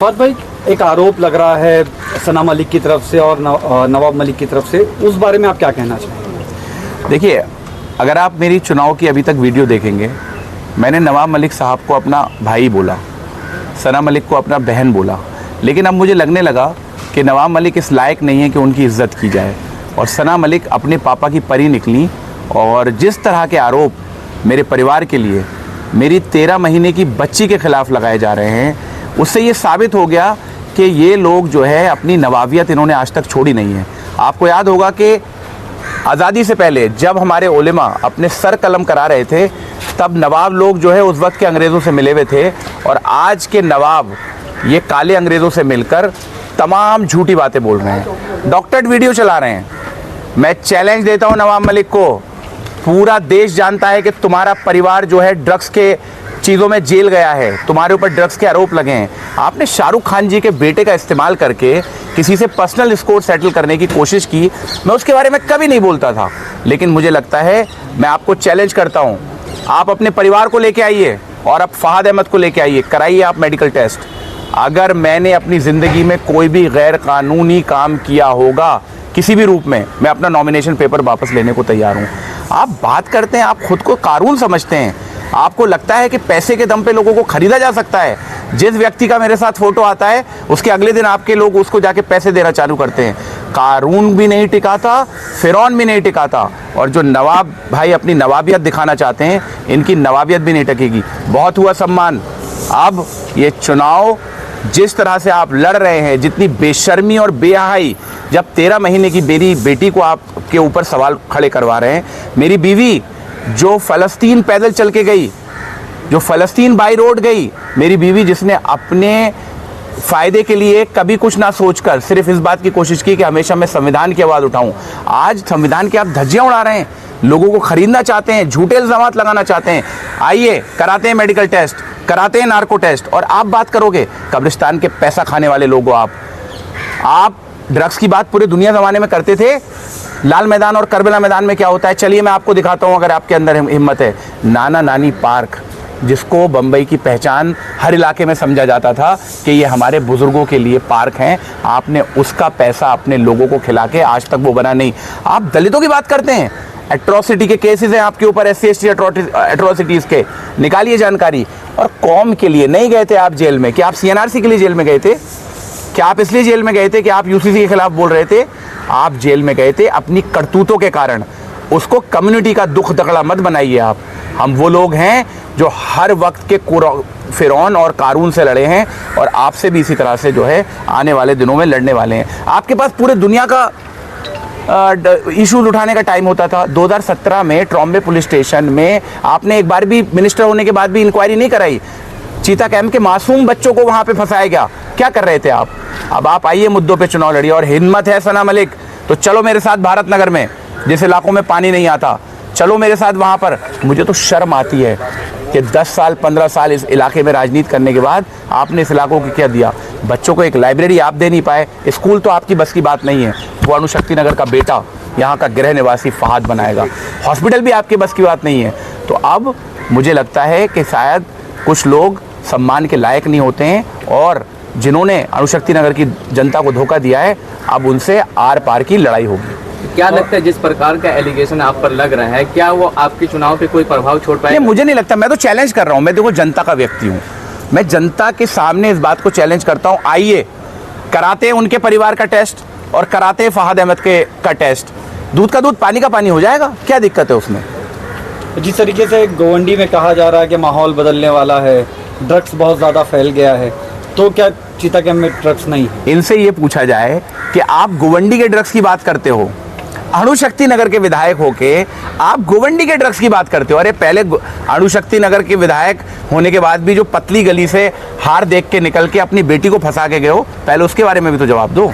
फहद भाई, एक आरोप लग रहा है सना मलिक की तरफ से और नवाब मलिक की तरफ से, उस बारे में आप क्या कहना चाहेंगे? देखिए, अगर आप मेरी चुनाव की अभी तक वीडियो देखेंगे, मैंने नवाब मलिक साहब को अपना भाई बोला, सना मलिक को अपना बहन बोला, लेकिन अब मुझे लगने लगा कि नवाब मलिक इस लायक नहीं है कि उनकी इज्जत की जाए और सना मलिक अपने पापा की परी निकली। और जिस तरह के आरोप मेरे परिवार के लिए, मेरी 13 महीने की बच्ची के खिलाफ लगाए जा रहे हैं, उससे ये साबित हो गया कि ये लोग जो है अपनी नवाबियत इन्होंने आज तक छोड़ी नहीं है। आपको याद होगा कि आज़ादी से पहले जब हमारे उलेमा अपने सर कलम करा रहे थे, तब नवाब लोग जो है उस वक्त के अंग्रेज़ों से मिले हुए थे और आज के नवाब ये काले अंग्रेज़ों से मिलकर तमाम झूठी बातें बोल रहे हैं, डॉक्टर्ड वीडियो चला रहे हैं। मैं चैलेंज देता हूं नवाब मलिक को, पूरा देश जानता है कि तुम्हारा परिवार जो है ड्रग्स के चीज़ों में जेल गया है, तुम्हारे ऊपर ड्रग्स के आरोप लगे हैं। आपने शाहरुख खान जी के बेटे का इस्तेमाल करके किसी से पर्सनल स्कोर सेटल करने की कोशिश की, मैं उसके बारे में कभी नहीं बोलता था, लेकिन मुझे लगता है मैं आपको चैलेंज करता हूं, आप अपने परिवार को लेके आइए और अब फहद अहमद को लेके आइए, कराइए आप मेडिकल टेस्ट। अगर मैंने अपनी ज़िंदगी में कोई भी गैर कानूनी काम किया होगा किसी भी रूप में, मैं अपना नॉमिनेशन पेपर वापस लेने को तैयार हूँ। आप बात करते हैं, आप खुद को कानून समझते हैं, आपको लगता है कि पैसे के दम पे लोगों को खरीदा जा सकता है। जिस व्यक्ति का मेरे साथ फोटो आता है उसके अगले दिन आपके लोग उसको जाके पैसे देना चालू करते हैं। कानून भी नहीं टिकाता, फिरौन भी नहीं टिकाता, और जो नवाब भाई अपनी नवाबियत दिखाना चाहते हैं, इनकी नवाबियत भी नहीं टकेगी। बहुत हुआ सम्मान, अब ये चुनाव जिस तरह से आप लड़ रहे हैं, जितनी बेशर्मी और बेहयाई, जब 13 महीने की मेरी बेटी को आपके ऊपर सवाल खड़े करवा रहे हैं, मेरी बीवी जो फ़लस्तीन पैदल चल के गई, जो फ़लस्तीन बाई रोड गई, मेरी बीवी जिसने अपने फ़ायदे के लिए कभी कुछ ना सोचकर सिर्फ इस बात की कोशिश की कि हमेशा मैं संविधान की आवाज़ उठाऊं, आज संविधान की आप धज्जियां उड़ा रहे हैं, लोगों को खरीदना चाहते हैं, झूठे इल्ज़ामात लगाना चाहते हैं। आइए कराते हैं मेडिकल टेस्ट, कराते हैं नार्को टेस्ट, और आप बात करोगे कब्रिस्तान के पैसा खाने वाले लोग हो आप ड्रग्स की बात पूरे दुनिया ज़माने में करते थे। लाल मैदान और करबला मैदान में क्या होता है, चलिए मैं आपको दिखाता हूँ अगर आपके अंदर हिम्मत है। नाना नानी पार्क, जिसको बम्बई की पहचान हर इलाके में समझा जाता था कि ये हमारे बुज़ुर्गों के लिए पार्क हैं, आपने उसका पैसा अपने लोगों को खिला के आज तक वो बना नहीं। आप दलितों की बात करते हैं, एट्रॉसिटी के केसेस हैं आपके ऊपर, SC/ST एट्रॉसिटीज़ के, निकालिए जानकारी। और कौम के लिए नहीं गए थे आप जेल में, क्या आप CNRC के लिए जेल में गए थे? क्या आप इसलिए जेल में गए थे कि आप UCC के खिलाफ बोल रहे थे? आप जेल में गए थे अपनी करतूतों के कारण। उसको कम्युनिटी का दुख दगड़ा मत बनाइए आप। हम वो लोग हैं जो हर वक्त के फिरौन और कारून से लड़े हैं और आपसे भी इसी तरह से जो है आने वाले दिनों में लड़ने वाले हैं। आपके पास पूरे दुनिया का इशूज उठाने का टाइम होता था। 2017 में ट्रॉम्बे पुलिस स्टेशन में आपने एक बार भी मिनिस्टर होने के बाद भी इंक्वायरी नहीं कराई। चीता कैंप के मासूम बच्चों को वहाँ पे फंसाया गया, क्या कर रहे थे आप? अब आप आइए मुद्दों पे चुनाव लड़िए, और हिम्मत है सना मलिक तो चलो मेरे साथ भारत नगर में, जिस इलाकों में पानी नहीं आता, चलो मेरे साथ वहाँ पर। मुझे तो शर्म आती है कि 10 साल 15 साल इस इलाके में राजनीति करने के बाद आपने इस इलाकों को क्या दिया। बच्चों को एक लाइब्रेरी आप दे नहीं पाए, स्कूल तो आपकी बस की बात नहीं है, वो अणुशक्ति नगर का बेटा यहाँ का गृह निवासी फहद बनाएगा, हॉस्पिटल भी आपकी बस की बात नहीं है। तो अब मुझे लगता है कि शायद कुछ लोग सम्मान के लायक नहीं होते हैं, और जिन्होंने अणुशक्ति नगर की जनता को धोखा दिया है, अब उनसे आर पार की लड़ाई होगी। क्या लगता है जिस प्रकार का एलिगेशन आप पर लग रहा है, क्या वो आपके चुनाव पे कोई प्रभाव छोड़ पाएगा? मुझे नहीं लगता, मैं तो चैलेंज कर रहा हूँ। मैं देखो जनता का व्यक्ति हूँ, मैं जनता के सामने इस बात को चैलेंज करता हूँ। आइए कराते हैं उनके परिवार का टेस्ट और कराते हैं फहद अहमद का टेस्ट, दूध का दूध पानी का पानी हो जाएगा, क्या दिक्कत है उसमें? जिस तरीके से गोवंडी में कहा जा रहा है कि माहौल बदलने वाला है, ड्रग्स बहुत ज़्यादा फैल गया है, तो क्या चीता कैंप में ड्रग्स नहीं? इनसे ये पूछा जाए कि आप गोवंडी के ड्रग्स की बात करते हो, अणुशक्ति नगर के विधायक होके आप गोवंडी के ड्रग्स की बात करते हो। अरे पहले अणुशक्ति नगर के विधायक होने के बाद भी जो पतली गली से हार देख के निकल के अपनी बेटी को फंसा के गए हो, पहले उसके बारे में भी तो जवाब दो।